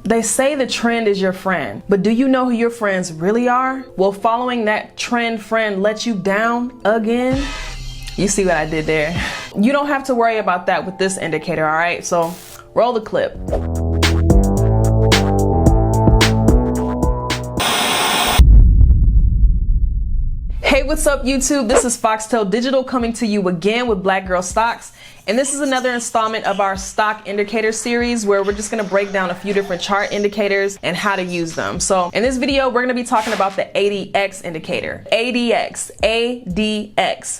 They say the trend is your friend, but do you know who your friends really are? Will following that trend friend let you down again? You see what I did there? You don't have to worry about that with this indicator, all right? So roll the clip. Hey, what's up YouTube? This is Foxtail Digital coming to you again with Black Girl Stocks. And this is another installment of our stock indicator series where we're just gonna break down a few different chart indicators and how to use them. So in this video, we're gonna be talking about the ADX indicator. ADX.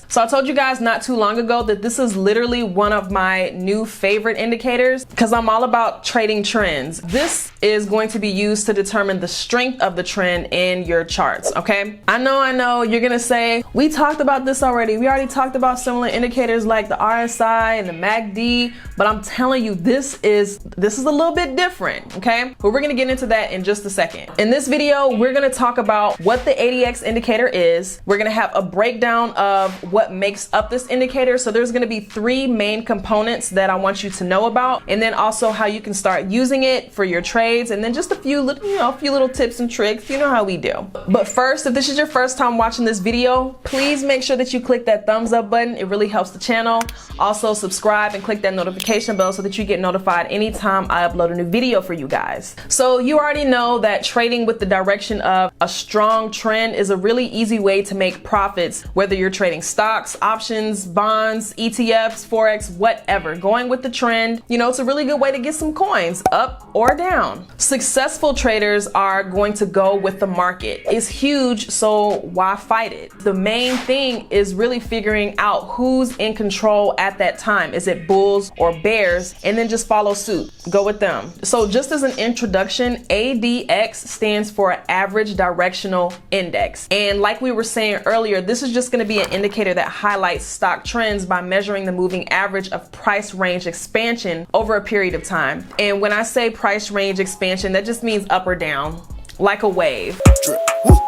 So I told you guys not too long ago that this is literally one of my new favorite indicators because I'm all about trading trends. This is going to be used to determine the strength of the trend in your charts, okay? I know, you're gonna say, we talked about this already. We already talked about similar indicators like the RSI and the MACD, but I'm telling you, this is a little bit different, okay? But we're gonna get into that in just a second. In this video, we're gonna talk about what the ADX indicator is. We're gonna have a breakdown of what makes up this indicator. So there's gonna be three main components that I want you to know about, and then also how you can start using it for your trades, and then just a few little tips and tricks. You know how we do. But first, if this is your first time watching this video, please make sure that you click that thumbs up button. It really helps the channel. Also, subscribe and click that notification bell so that you get notified anytime I upload a new video for you guys. So you already know that trading with the direction of a strong trend is a really easy way to make profits, whether you're trading stocks, options, bonds, ETFs, Forex, whatever. Going with the trend, it's a really good way to get some coins up or down. Successful traders are going to go with the market. It's huge, so why fight it? The main thing is really figuring out who's in control at that time. Is it bulls or bears? And then just follow suit. Go with them. So just as an introduction, ADX stands for Average Directional Index. And like we were saying earlier, this is just going to be an indicator that highlights stock trends by measuring the moving average of price range expansion over a period of time. And when I say price range expansion, that just means up or down, like a wave.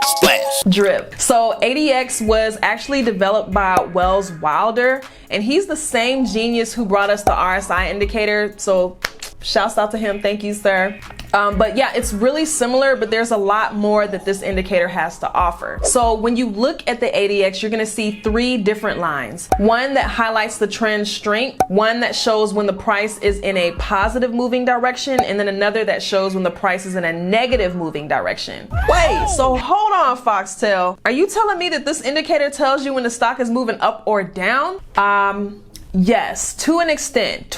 Splash. Drip. So ADX was actually developed by Welles Wilder, and he's the same genius who brought us the RSI indicator. So shouts out to him. Thank you, sir. But yeah, it's really similar, but there's a lot more that this indicator has to offer. So when you look at the ADX, you're gonna see three different lines. One that highlights the trend strength, one that shows when the price is in a positive moving direction, and then another that shows when the price is in a negative moving direction. Wait, so hold on, Foxtail. Are you telling me that this indicator tells you when the stock is moving up or down? Yes, to an extent.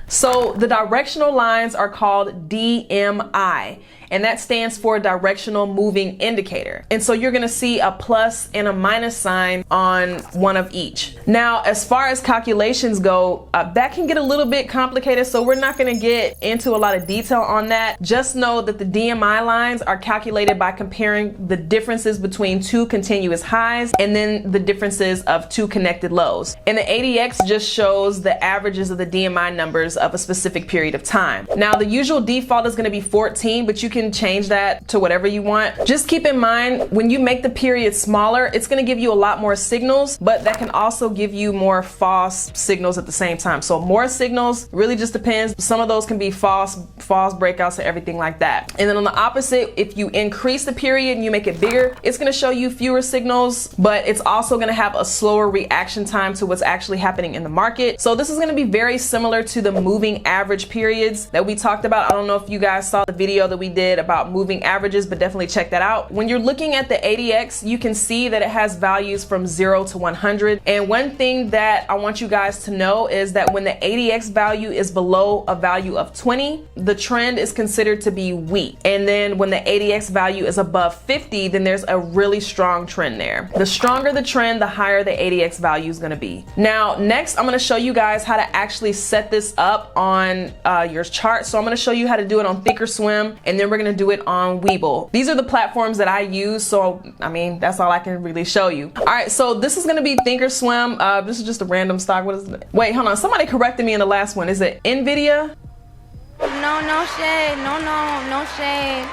So the directional lines are called DMI, and that stands for Directional Moving Indicator. And so you're gonna see a plus and a minus sign on one of each. Now, as far as calculations go, that can get a little bit complicated, so we're not gonna get into a lot of detail on that. Just know that the DMI lines are calculated by comparing the differences between two continuous highs and then the differences of two connected lows. And the ADX just shows the averages of the DMI numbers of a specific period of time. Now, the usual default is gonna be 14, but you can change that to whatever you want. Just keep in mind, when you make the period smaller, it's going to give you a lot more signals, but that can also give you more false signals at the same time. So more signals really just depends. Some of those can be false breakouts and everything like that. And then on the opposite, if you increase the period and you make it bigger, it's going to show you fewer signals, but it's also going to have a slower reaction time to what's actually happening in the market. So this is going to be very similar to the moving average periods that we talked about. I don't know if you guys saw the video that we did about moving averages, but definitely check that out. When you're looking at the ADX, you can see that it has values from 0 to 100. And one thing that I want you guys to know is that when the ADX value is below a value of 20, the trend is considered to be weak. And then when the ADX value is above 50, then there's a really strong trend there. The stronger the trend, the higher the ADX value is going to be. Now, next, I'm going to show you guys how to actually set this up on your chart. So I'm going to show you how to do it on ThinkorSwim, and then we're going to do it on Webull. These are the platforms that I use, so I mean, that's all I can really show you. All right, so this is going to be ThinkorSwim. This is just a random stock. What is it? Wait, hold on. Somebody corrected me in the last one. Is it NVIDIA? No shade. No shade.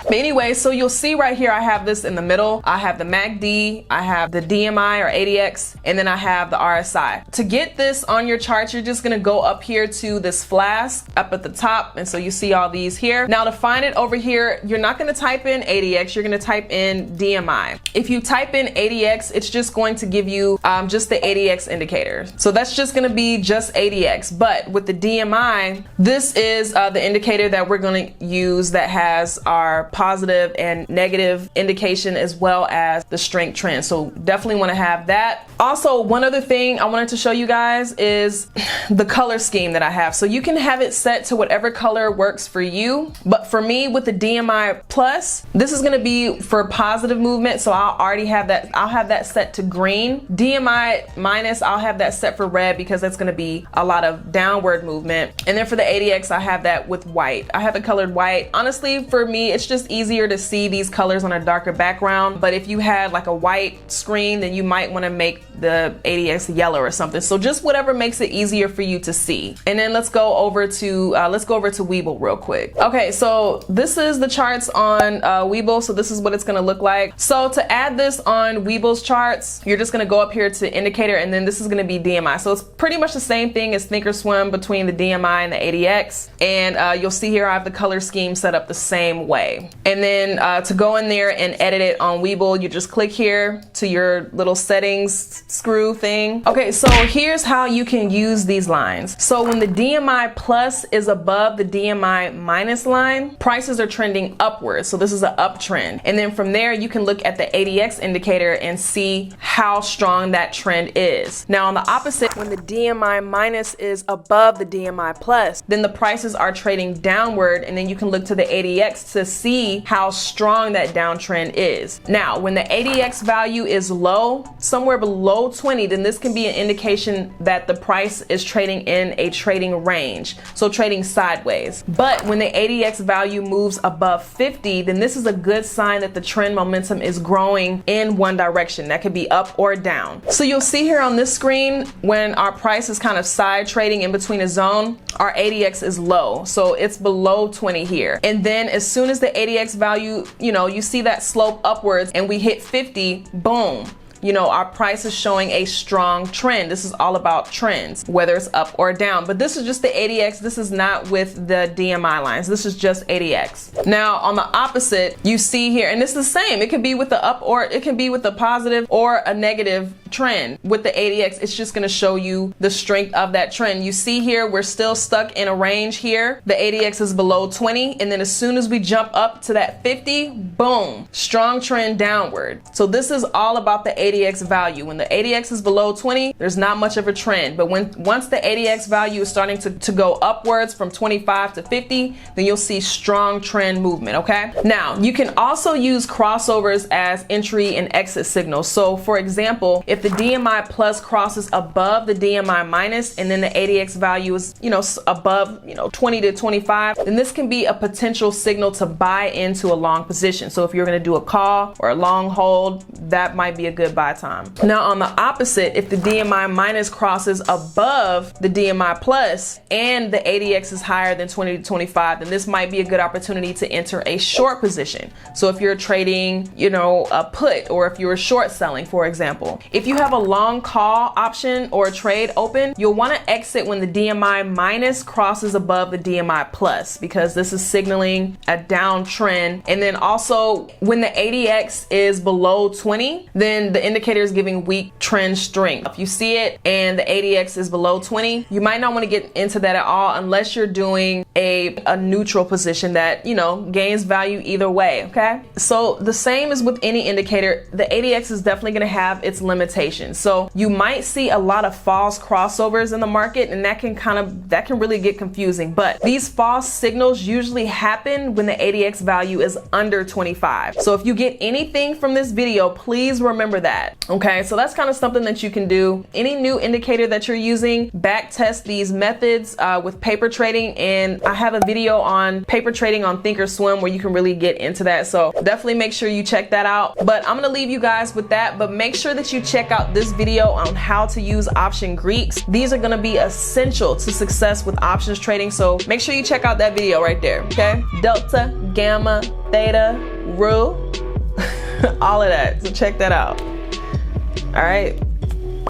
But anyway, so you'll see right here, I have this in the middle. I have the MACD, I have the DMI or ADX, and then I have the RSI. To get this on your chart, you're just gonna go up here to this flask up at the top. And so you see all these here. Now to find it over here, you're not gonna type in ADX, you're gonna type in DMI. If you type in ADX, it's just going to give you just the ADX indicator. So that's just gonna be just ADX. But with the DMI, this is the indicator that we're gonna use that has our positive and negative indication as well as the strength trend. So definitely wanna have that. Also, one other thing I wanted to show you guys is the color scheme that I have. So you can have it set to whatever color works for you. But for me, with the DMI plus, this is gonna be for positive movement. So I'll already have that, I'll have that set to green. DMI minus, I'll have that set for red because that's gonna be a lot of downward movement. And then for the ADX, I have that with white. I have it colored white. Honestly, for me, it's just easier to see these colors on a darker background. But if you had like a white screen, then you might wanna make the ADX yellow or something. So just whatever makes it easier for you to see. And then let's go over to Webull real quick. Okay, so this is the charts on Webull. So this is what it's gonna look like. So to add this on Webull's charts, you're just gonna go up here to indicator, and then this is gonna be DMI. So it's pretty much the same thing as ThinkorSwim between the DMI and the ADX. And you'll see here I have the color scheme set up the same way. And then to go in there and edit it on Webull, you just click here to your little settings screw thing. Okay, so here's how you can use these lines. So when the DMI plus is above the DMI minus line, prices are trending upwards. So this is an uptrend. And then from there, you can look at the ADX indicator and see how strong that trend is. Now on the opposite, when the DMI minus is above the DMI plus, then the prices are trading downward, and then you can look to the ADX to see how strong that downtrend is. Now, when the ADX value is low, somewhere below 20, then this can be an indication that the price is trading in a trading range, so trading sideways. But when the ADX value moves above 50, then this is a good sign that the trend momentum is growing in one direction. That could be up or down. So you'll see here on this screen, when our price is kind of side trading in between a zone, our ADX is low, so it's below 20 here. And then as soon as the ADX value, you see that slope upwards and we hit 50, boom. Our price is showing a strong trend. This is all about trends, whether it's up or down. But this is just the ADX. This is not with the DMI lines. This is just ADX. Now, on the opposite, you see here, and it's the same. It can be with the up or it can be with the positive or a negative trend. With the ADX, it's just going to show you the strength of that trend. You see here, we're still stuck in a range here. The ADX is below 20. And then as soon as we jump up to that 50, boom, strong trend downward. So this is all about the ADX value. When the ADX is below 20, there's not much of a trend. But once the ADX value is starting to go upwards from 25 to 50, then you'll see strong trend movement, okay? Now, you can also use crossovers as entry and exit signals. So for example, if the DMI plus crosses above the DMI minus and then the ADX value is, above, 20 to 25, then this can be a potential signal to buy into a long position. So if you're going to do a call or a long hold, that might be a good buy time. Now on the opposite, if the DMI minus crosses above the DMI plus and the ADX is higher than 20 to 25, then this might be a good opportunity to enter a short position. So if you're trading, a put, or if you're short selling, for example, if you have a long call option or a trade open, you'll want to exit when the DMI minus crosses above the DMI plus, because this is signaling a downtrend. And then also when the ADX is below 20, then the indicator is giving weak trend strength. If you see it and the ADX is below 20, you might not want to get into that at all unless you're doing a neutral position that, gains value either way, okay? So the same as with any indicator, the ADX is definitely going to have its limitations. So you might see a lot of false crossovers in the market, and that can really get confusing. But these false signals usually happen when the ADX value is under 25. So if you get anything from this video, please remember that. Okay, so that's kind of something that you can do. Any new indicator that you're using, back test these methods with paper trading, and I have a video on paper trading on ThinkorSwim where you can really get into that. So definitely make sure you check that out. But I'm gonna leave you guys with that, but make sure that you check check out this video on how to use option Greeks. These are gonna be essential to success with options trading, so make sure you check out that video right there, okay? Delta, gamma, theta, rho, all of that, so check that out. All right.